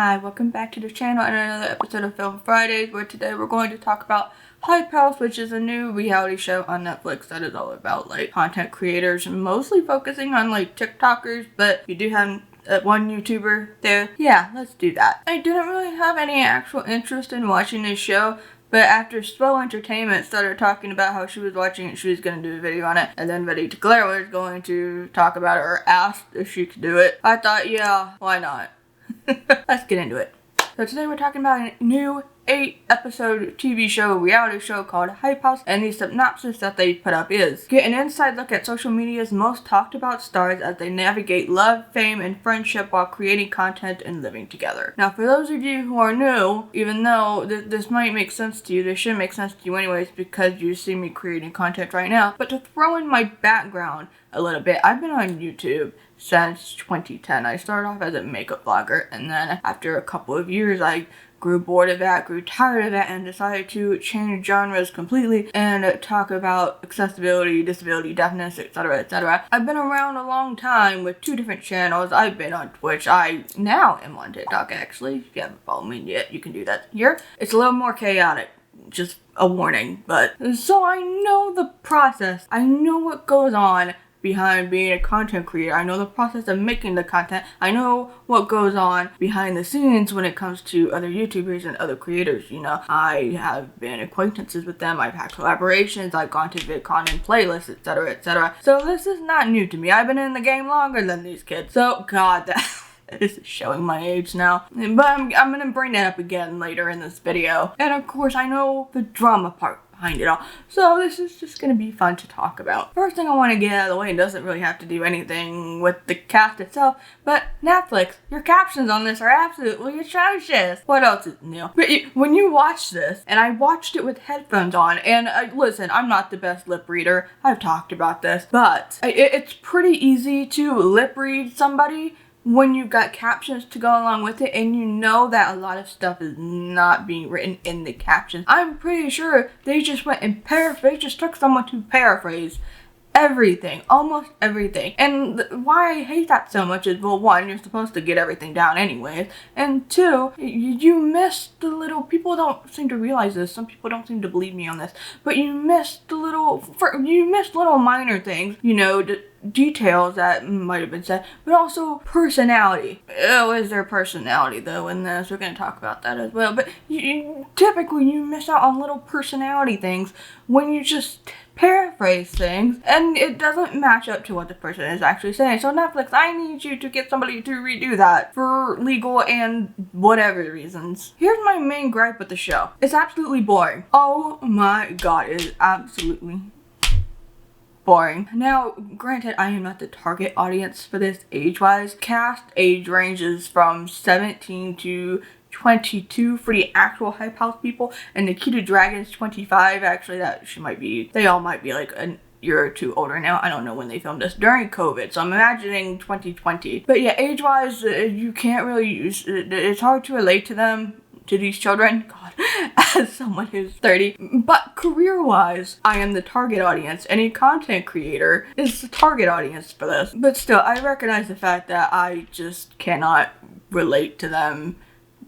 Hi, welcome back to the channel and another episode of Film Fridays, where today we're going to talk about Hype House, which is a new reality show on Netflix that is all about like content creators, mostly focusing on like TikTokers, but you do have one YouTuber there. Yeah, let's do that. I didn't really have any actual interest in watching this show, but after Swell Entertainment started talking about how she was watching it, she was going to do a video on it, and then Betty Claire was going to talk about it or asked if she could do it, I thought, yeah, why not? Let's get into it. So today we're talking about a new 8-episode TV show, reality show called Hype House, and the synopsis that they put up is: get an inside look at social media's most talked about stars as they navigate love, fame, and friendship while creating content and living together. Now, for those of you who are new, even though this might make sense to you, this should make sense to you anyways because you see me creating content right now, but to throw in my background a little bit, I've been on YouTube since 2010. I started off as a makeup vlogger, and then after a couple of years, I grew bored of that, grew tired of that, and decided to change genres completely and talk about accessibility, disability, deafness, etc., etc. I've been around a long time with 2 different channels. I've been on Twitch. I now am on TikTok, actually. If you haven't followed me yet, you can do that here. It's a little more chaotic. Just a warning, but so I know the process. I know what goes on behind being a content creator. I know the process of making the content. I know what goes on behind the scenes when it comes to other YouTubers and other creators. You know, I have been acquaintances with them. I've had collaborations. I've gone to VidCon and playlists, etc., etc. So this is not new to me. I've been in the game longer than these kids. So God, this is showing my age now. But I'm gonna bring that up again later in this video. And of course, I know the drama part behind it all. So this is just gonna be fun to talk about. First thing I want to get out of the way, it doesn't really have to do anything with the cast itself, but Netflix, your captions on this are absolutely atrocious. What else is new? But when you watch this, and I watched it with headphones on, and listen, I'm not the best lip reader. I've talked about this, but it's pretty easy to lip read somebody when you've got captions to go along with it, and you know that a lot of stuff is not being written in the captions. I'm pretty sure they just went and they just took someone to paraphrase everything, almost everything. And why I hate that so much is, well, 1, you're supposed to get everything down anyways, and 2, you miss the little, people don't seem to realize this, some people don't seem to believe me on this, but you miss little minor things, you know, details that might have been said, but also personality. Oh, is there personality though in this? We're going to talk about that as well, but typically you miss out on little personality things when you just paraphrase things and it doesn't match up to what the person is actually saying. So Netflix, I need you to get somebody to redo that for legal and whatever reasons. Here's my main gripe with the show. It's absolutely boring. Oh my God, it is absolutely boring. Now, granted, I am not the target audience for this age-wise. Cast age ranges from 17 to 22 for the actual Hype House people, and Nikita Dragon's 25. Actually, they all might be like a year or 2 older now. I don't know when they filmed this, during COVID, so I'm imagining 2020. But yeah, age-wise, you can't really use it. It's hard to relate to them, to these children, God, as someone who's 30. But career-wise, I am the target audience. Any content creator is the target audience for this. But still, I recognize the fact that I just cannot relate to them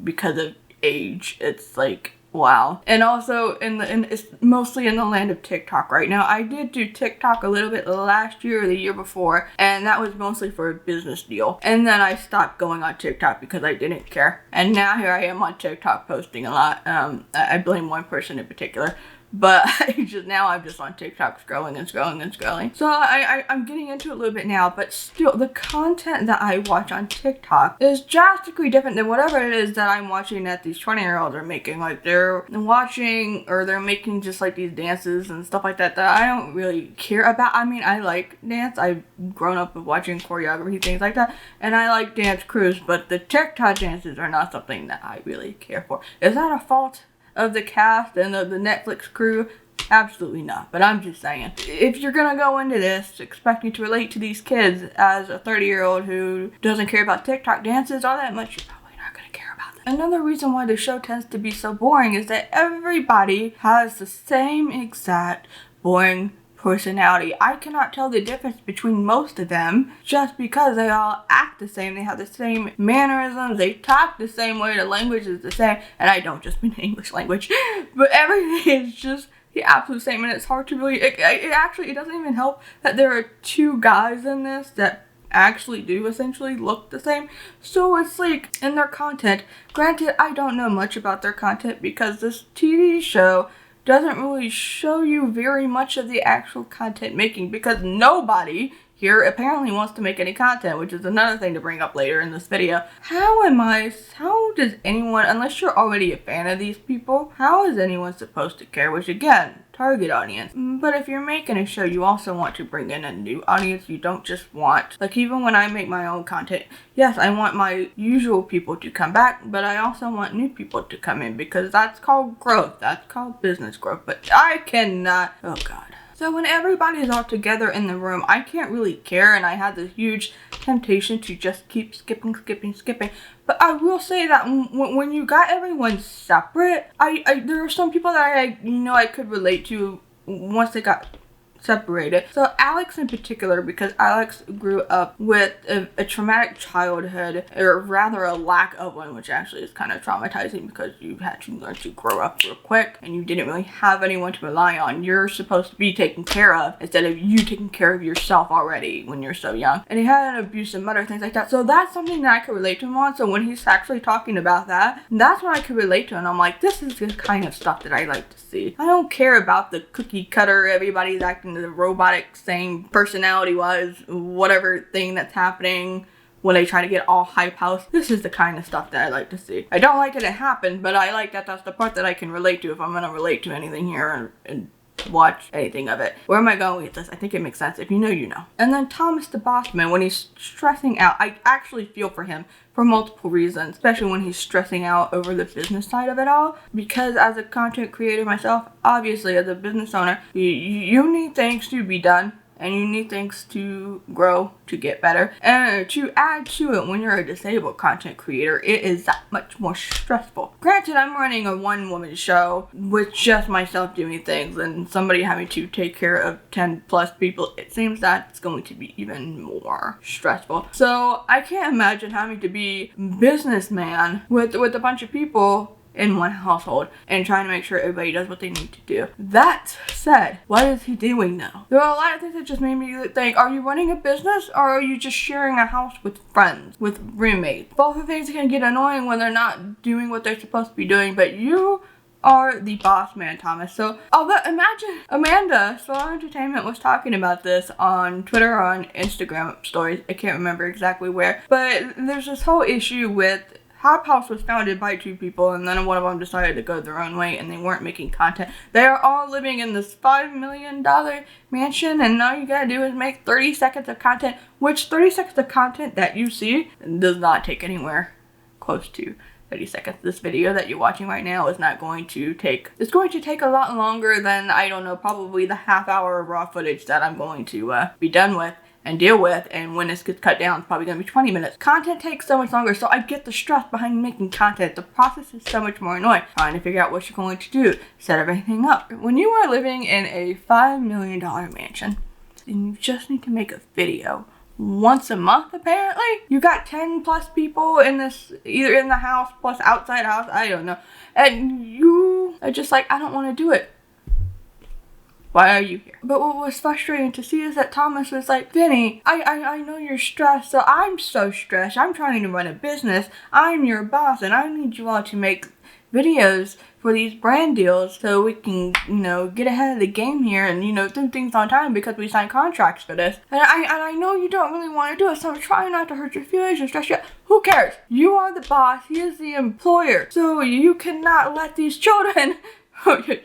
because of age. It's like, wow. And also, it's mostly in the land of TikTok right now. I did do TikTok a little bit last year or the year before, and that was mostly for a business deal. And then I stopped going on TikTok because I didn't care. And now here I am on TikTok posting a lot. I blame one person in particular. But I'm just on TikTok scrolling and scrolling and scrolling. So I'm getting into it a little bit now, but still, the content that I watch on TikTok is drastically different than whatever it is that I'm watching that these 20-year-olds are making. Like, they're watching, or they're making just like these dances and stuff like that I don't really care about. I mean, I like dance. I've grown up with watching choreography, things like that, and I like dance crews, but the TikTok dances are not something that I really care for. Is that a fault of the cast and of the Netflix crew? Absolutely not. But I'm just saying, if you're gonna go into this expecting to relate to these kids as a 30-year-old who doesn't care about TikTok dances all that much, you're probably not gonna care about them. Another reason why the show tends to be so boring is that everybody has the same exact boring personality. I cannot tell the difference between most of them just because they all act the same. They have the same mannerisms. They talk the same way. The language is the same. And I don't just mean English language, but everything is just the absolute same. And it's hard to really, it doesn't even help that there are two guys in this that actually do essentially look the same. So it's like in their content, granted, I don't know much about their content because this TV show doesn't really show you very much of the actual content making because nobody here apparently wants to make any content, which is another thing to bring up later in this video. How does anyone, unless you're already a fan of these people, how is anyone supposed to care? Which again, target audience. But if you're making a show, you also want to bring in a new audience. You don't just want, like even when I make my own content, yes, I want my usual people to come back, but I also want new people to come in because that's called growth. That's called business growth. But I cannot, oh God. So when everybody's all together in the room, I can't really care, and I had this huge temptation to just keep skipping. But I will say that when you got everyone separate, there are some people that I could relate to once they got separated. So Alex in particular, because Alex grew up with a traumatic childhood, or rather a lack of one, which actually is kind of traumatizing because you had to learn to grow up real quick and you didn't really have anyone to rely on. You're supposed to be taken care of instead of you taking care of yourself already when you're so young. And he had an abusive mother, things like that. So that's something that I could relate to him on. So when he's actually talking about that, that's when I could relate to him. I'm like, this is the kind of stuff that I like to see. I don't care about the cookie cutter, everybody's acting the robotic same personality wise, whatever thing that's happening when they try to get all hype house. This is the kind of stuff that I like to see. I don't like that it happened, but I like that that's the part that I can relate to if I'm gonna relate to anything here and watch anything of it. Where am I going with this? I think it makes sense. If you know, you know. And then Thomas the Bossman, when he's stressing out, I actually feel for him for multiple reasons, especially when he's stressing out over the business side of it all. Because as a content creator myself, obviously as a business owner, you need things to be done. And you need things to grow, to get better. And to add to it, when you're a disabled content creator, it is that much more stressful. Granted, I'm running a one-woman show with just myself doing things and somebody having to take care of 10 plus people. It seems that it's going to be even more stressful. So I can't imagine having to be businessman with a bunch of people in one household and trying to make sure everybody does what they need to do. That said, what is he doing now? There are a lot of things that just made me think, are you running a business or are you just sharing a house with friends, with roommates? Both of things can get annoying when they're not doing what they're supposed to be doing, but you are the boss man, Thomas. So, imagine Amanda, Solar Entertainment, was talking about this on Twitter or on Instagram stories. I can't remember exactly where, but there's this whole issue with Hype House was founded by two people, and then one of them decided to go their own way, and they weren't making content. They are all living in this $5 million mansion, and all you gotta do is make 30 seconds of content, which 30 seconds of content that you see does not take anywhere close to 30 seconds. This video that you're watching right now is not going to take, it's going to take a lot longer than, I don't know, probably the half hour of raw footage that I'm going to be done with and deal with, and when this gets cut down, it's probably gonna be 20 minutes. Content takes so much longer, so I get the stress behind making content. The process is so much more annoying. Trying to figure out what you're going to do, set everything up. When you are living in a $5 million mansion, and you just need to make a video once a month, apparently. You got 10 plus people in this, either in the house plus outside house, I don't know. And you are just like, I don't wanna do it. Why are you here? But what was frustrating to see is that Thomas was like, Vinny, I know you're stressed, so I'm so stressed. I'm trying to run a business. I'm your boss, and I need you all to make videos for these brand deals so we can, get ahead of the game here and, do things on time because we signed contracts for this. And I know you don't really want to do it, so I'm trying not to hurt your feelings or stress you out. Who cares? You are the boss. He is the employer. So you cannot let these children...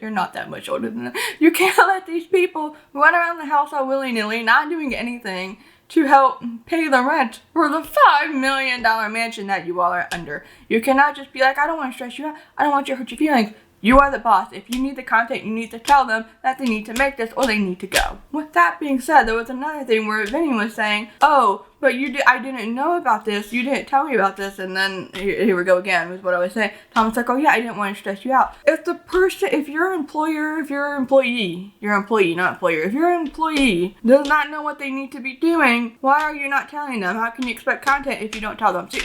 You're not that much older than that. You can't let these people run around the house all willy-nilly, not doing anything to help pay the rent for the $5 million mansion that you all are under. You cannot just be like, I don't want to stress you out. I don't want you to hurt your feelings. You are the boss. If you need the content, you need to tell them that they need to make this or they need to go. With that being said, there was another thing where Vinny was saying, oh, but I didn't know about this. You didn't tell me about this. And then here we go again with what I was saying. Thomas like, oh yeah, I didn't want to stress you out. If your employee, not employer, if your employee does not know what they need to be doing, why are you not telling them? How can you expect content if you don't tell them? See,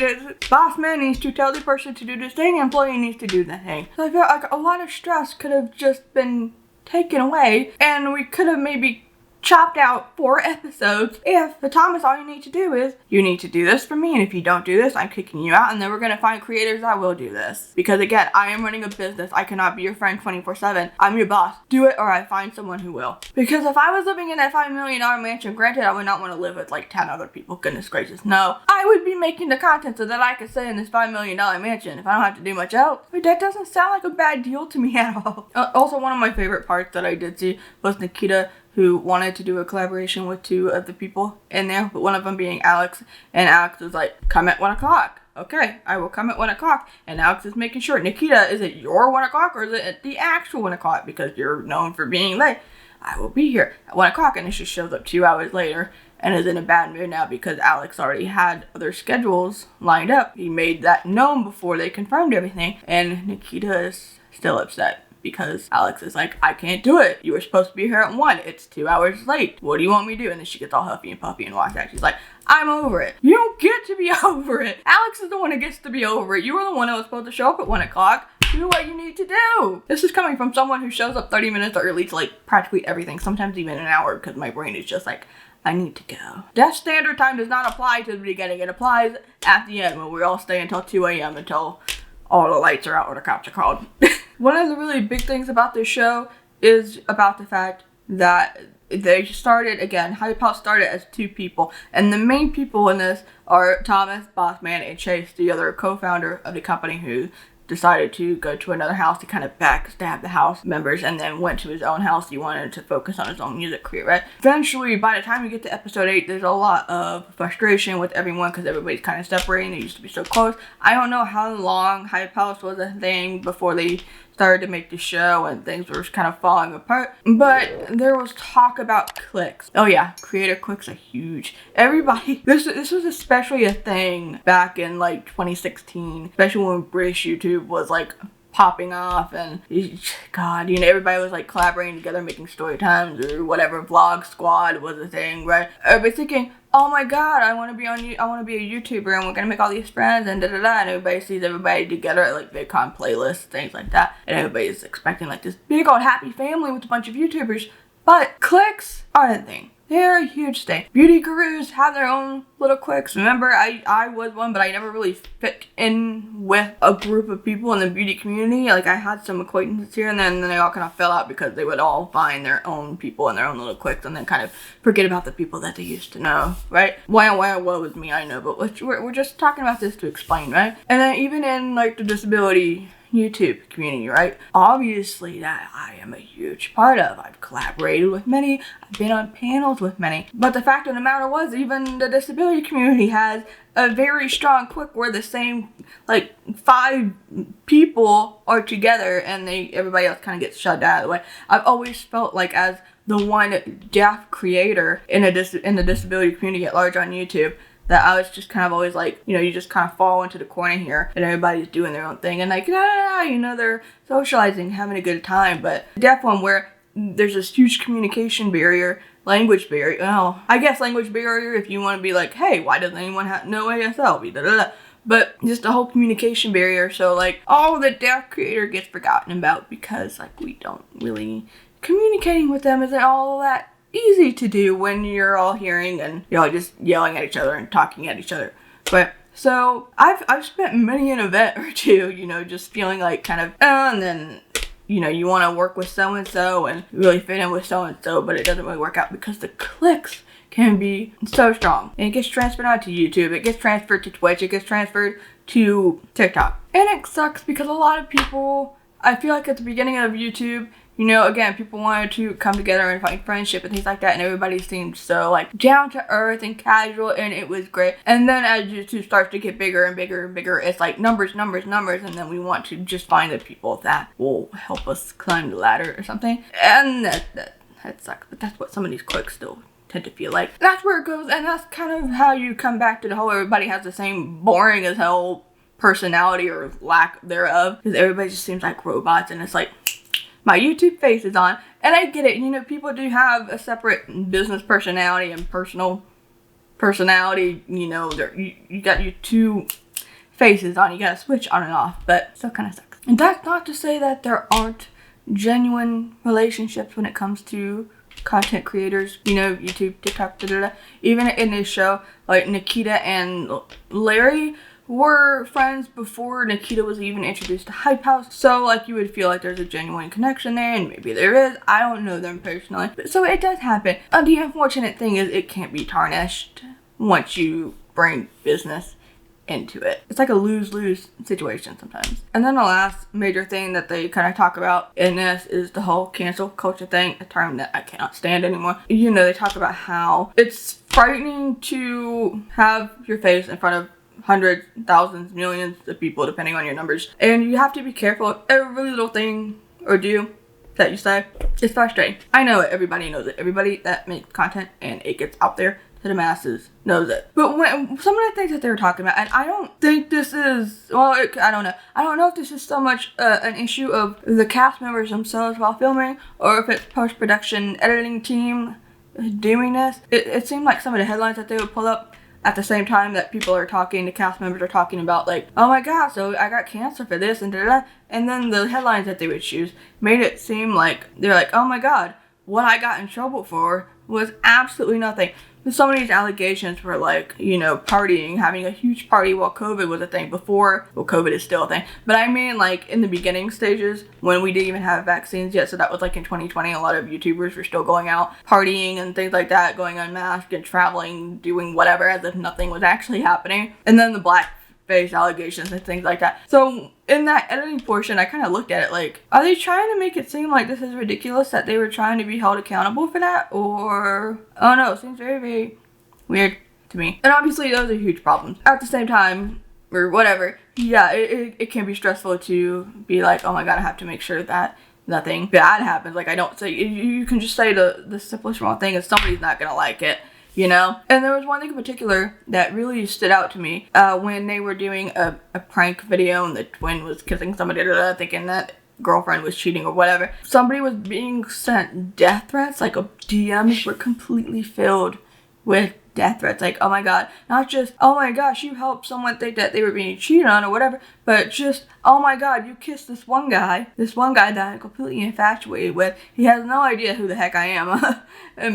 boss man needs to tell the person to do this thing, employee needs to do the thing. So I felt like a lot of stress could have just been taken away, and we could have maybe chopped out 4 episodes if the Thomas, all you need to do is, you need to do this for me, and if you don't do this, I'm kicking you out, and then we're gonna find creators that will do this. Because again, I am running a business. I cannot be your friend 24/7. I'm your boss. Do it, or I find someone who will. Because if I was living in that $5 million mansion, granted, I would not want to live with like 10 other people. Goodness gracious, no. I would be making the content so that I could stay in this $5 million mansion if I don't have to do much else. But that doesn't sound like a bad deal to me at all. Also, one of my favorite parts that I did see was Nikita, who wanted to do a collaboration with 2 of the people in there, but one of them being Alex, and Alex was like, come at 1 o'clock. Okay, I will come at 1 o'clock, and Alex is making sure, Nikita, is it your 1 o'clock, or is it at the actual 1 o'clock, because you're known for being late? I will be here at 1 o'clock, and it just shows up 2 hours later, and is in a bad mood now because Alex already had other schedules lined up. He made that known before they confirmed everything, and Nikita is still upset. Because Alex is like, I can't do it. You were supposed to be here at 1. It's 2 hours late. What do you want me to do? And then she gets all huffy and puffy and walks out. She's like, I'm over it. You don't get to be over it. Alex is the one who gets to be over it. You were the one that was supposed to show up at 1 o'clock. Do what you need to do. This is coming from someone who shows up 30 minutes early to like practically everything. Sometimes even an hour, because my brain is just like, I need to go. That standard time does not apply to the beginning. It applies at the end when we all stay until 2 a.m. until all the lights are out or the cops are called. One of the really big things about this show is about the fact that they started, again, Hype House started as 2 people. And the main people in this are Thomas, Bossman, and Chase, the other co-founder of the company, who decided to go to another house to kind of backstab the house members, and then went to his own house. He wanted to focus on his own music career, right? Eventually, by the time you get to episode 8, there's a lot of frustration with everyone because everybody's kind of separating. They used to be so close. I don't know how long Hype House was a thing before they started to make the show and things were kind of falling apart, but there was talk about cliques. Oh yeah, creator cliques are huge. Everybody, this was especially a thing back in like 2016, especially when British YouTube was like popping off, and God, you know, everybody was like collaborating together, making story times or whatever. Vlog Squad was a thing, right? Everybody's thinking, oh my God, I want to be a YouTuber, and we're gonna make all these friends, and and everybody sees everybody together at like VidCon playlists, things like that, and everybody's expecting like this big old happy family with a bunch of YouTubers. But cliques are a thing. They're a huge thing. Beauty gurus have their own little cliques. Remember, I was one, but I never really fit in with a group of people in the beauty community. Like, I had some acquaintances here and then they all kind of fell out because they would all find their own people in their own little cliques and then kind of forget about the people that they used to know, right? Well, with me, I know, but we're just talking about this to explain, right? And then even in, like, the disability YouTube community, right? Obviously that I am a huge part of. I've collaborated with many, I've been on panels with many, but the fact of the matter was, even the disability community has a very strong clique where the same like 5 people are together and everybody else kind of gets shut out of the way. I've always felt like, as the one deaf creator in the disability community at large on YouTube, that I was just kind of always like, you know, you just kind of fall into the corner here and everybody's doing their own thing and like, you know, they're socializing, having a good time. But the deaf one, where there's this huge communication barrier, language barrier, well, I guess language barrier if you want to be like, hey, why doesn't anyone know ASL? But just the whole communication barrier, so like all the deaf creator gets forgotten about because like we don't really, communicating with them isn't all that easy to do when you're all hearing and you're all just yelling at each other and talking at each other. But so I've spent many an event or two, you know, just feeling like kind of, and then, you know, you want to work with so-and-so and really fit in with so-and-so, but it doesn't really work out because the cliques can be so strong. And it gets transferred onto YouTube, it gets transferred to Twitch, it gets transferred to TikTok. And it sucks because a lot of people, I feel like at the beginning of YouTube, you know, again, people wanted to come together and find friendship and things like that, and everybody seemed so, like, down to earth and casual, and it was great. And then as YouTube starts to get bigger and bigger and bigger, it's like numbers, and then we want to just find the people that will help us climb the ladder or something. And that sucks, but that's what some of these cliques still tend to feel like. That's where it goes, and that's kind of how you come back to the whole everybody has the same boring as hell personality or lack thereof, because everybody just seems like robots, and it's like, my YouTube face is on, and I get it, you know, people do have a separate business personality and personal personality, you know, you got your two faces on, you gotta switch on and off, but still kind of sucks. And that's not to say that there aren't genuine relationships when it comes to content creators, you know, YouTube, TikTok, even in this show, like Nikita and Larry were friends before Nikita was even introduced to Hype House, so like you would feel like there's a genuine connection there, and maybe there is. I don't know them personally, but so it does happen. The unfortunate thing is it can't be tarnished once you bring business into it. It's like a lose-lose situation sometimes. And then the last major thing that they kind of talk about in this is the whole cancel culture thing, a term that I cannot stand anymore. You know, they talk about how it's frightening to have your face in front of hundreds, thousands, millions of people, depending on your numbers. And you have to be careful of every little thing or do that you say. It's frustrating. I know it. Everybody knows it. Everybody that makes content and it gets out there to the masses knows it. But when some of the things that they were talking about, and I don't think this is, well, I don't know. I don't know if this is so much an issue of the cast members themselves while filming, or if it's post-production editing team doing this. It seemed like some of the headlines that they would pull up at the same time that people are talking, the cast members are talking about like, oh my god, so I got cancer for this and da-da-da. And then the headlines that they would choose made it seem like they're like, oh my god, what I got in trouble for was absolutely nothing. Some of these allegations were like, you know, partying, having a huge party while COVID was a thing before. Well, COVID is still a thing. But I mean, like, in the beginning stages, when we didn't even have vaccines yet, so that was like in 2020, a lot of YouTubers were still going out, partying and things like that, going unmasked and traveling, doing whatever as if nothing was actually happening. And then the blackface allegations and things like that. So in that editing portion, I kind of looked at it like, are they trying to make it seem like this is ridiculous that they were trying to be held accountable for that? Or, oh no, it seems very, very weird to me. And obviously those are huge problems. At the same time, or whatever, yeah, it can be stressful to be like, oh my god, I have to make sure that nothing bad happens. Like, I don't say, you can just say the simplest wrong thing and somebody's not gonna like it, you know? And there was one thing in particular that really stood out to me when they were doing a prank video and the twin was kissing somebody, thinking that girlfriend was cheating or whatever. Somebody was being sent death threats, like DMs were completely filled with death threats. Like, oh my god, not just, oh my gosh, you helped someone think that they were being cheated on or whatever, but just, oh my god, you kissed this one guy that I'm completely infatuated with. He has no idea who the heck I am.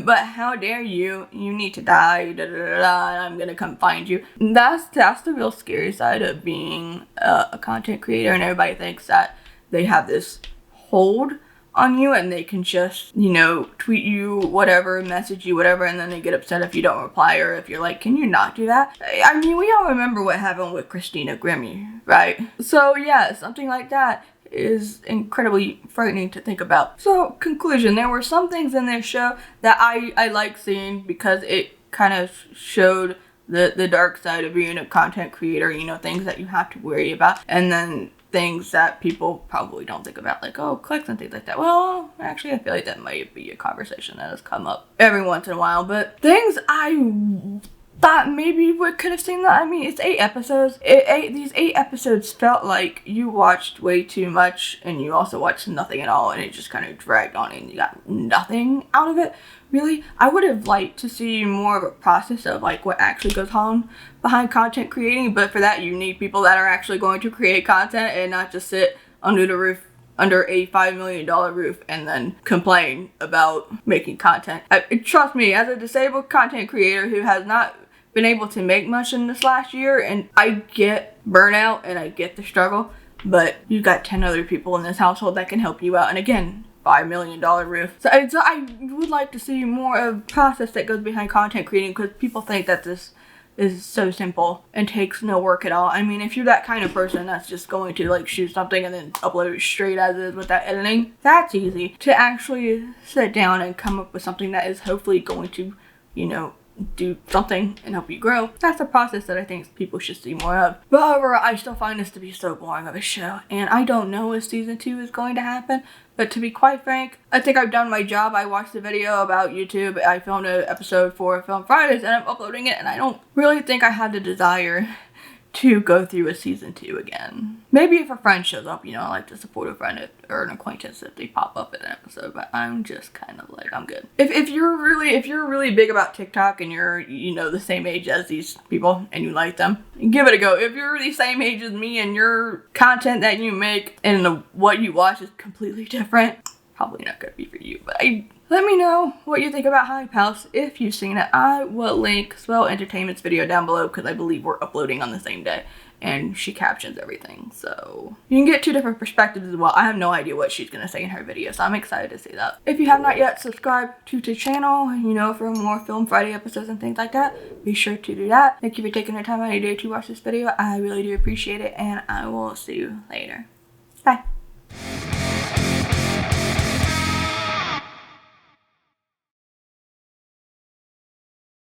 But how dare you need to die, da, da, da, da, and I'm gonna come find you. That's the real scary side of being a content creator, and everybody thinks that they have this hold on you and they can just, you know, tweet you whatever, message you whatever, and then they get upset if you don't reply, or if you're like, can you not do that? I mean, we all remember what happened with Christina Grimmie, right? So yeah, something like that is incredibly frightening to think about. So conclusion, there were some things in this show that I like seeing because it kind of showed the dark side of being a content creator, you know, things that you have to worry about, and then things that people probably don't think about, like, oh, clicks and things like that. Well, actually, I feel like that might be a conversation that has come up every once in a while, but things I thought maybe we could have seen that. I mean, it's 8 episodes. These 8 episodes felt like you watched way too much and you also watched nothing at all, and it just kind of dragged on and you got nothing out of it. Really, I would have liked to see more of a process of like what actually goes on behind content creating, but for that you need people that are actually going to create content and not just sit under the roof, under a $5 million roof, and then complain about making content. Trust me, as a disabled content creator who has not been able to make much in this last year, and I get burnout and I get the struggle, but you've got 10 other people in this household that can help you out, and again, $5 million roof. So I would like to see more of the process that goes behind content creating, because people think that this is so simple and takes no work at all. I mean, if you're that kind of person that's just going to like shoot something and then upload it straight as is without editing, that's easy. To actually sit down and come up with something that is hopefully going to, you know, do something and help you grow. That's a process that I think people should see more of. But overall, I still find this to be so boring of a show, and I don't know if season 2 is going to happen. But to be quite frank, I think I've done my job. I watched the video about YouTube. I filmed an episode for Film Fridays, and I'm uploading it, and I don't really think I have the desire to go through a season 2 again. Maybe if a friend shows up, you know, like to support a friend or an acquaintance if they pop up in an episode, but I'm just kind of like, I'm good. If you're really big about TikTok and you're, you know, the same age as these people and you like them, give it a go. If you're the same age as me and your content that you make and what you watch is completely different, probably not gonna be for you. But let me know what you think about Hype House if you've seen it. I will link Swell Entertainment's video down below because I believe we're uploading on the same day and she captions everything. So you can get 2 different perspectives as well. I have no idea what she's gonna say in her video, so I'm excited to see that. If you have not yet subscribed to the channel, you know, for more Film Friday episodes and things like that, be sure to do that. Thank you for taking the time out of your day to watch this video. I really do appreciate it, and I will see you later. Bye.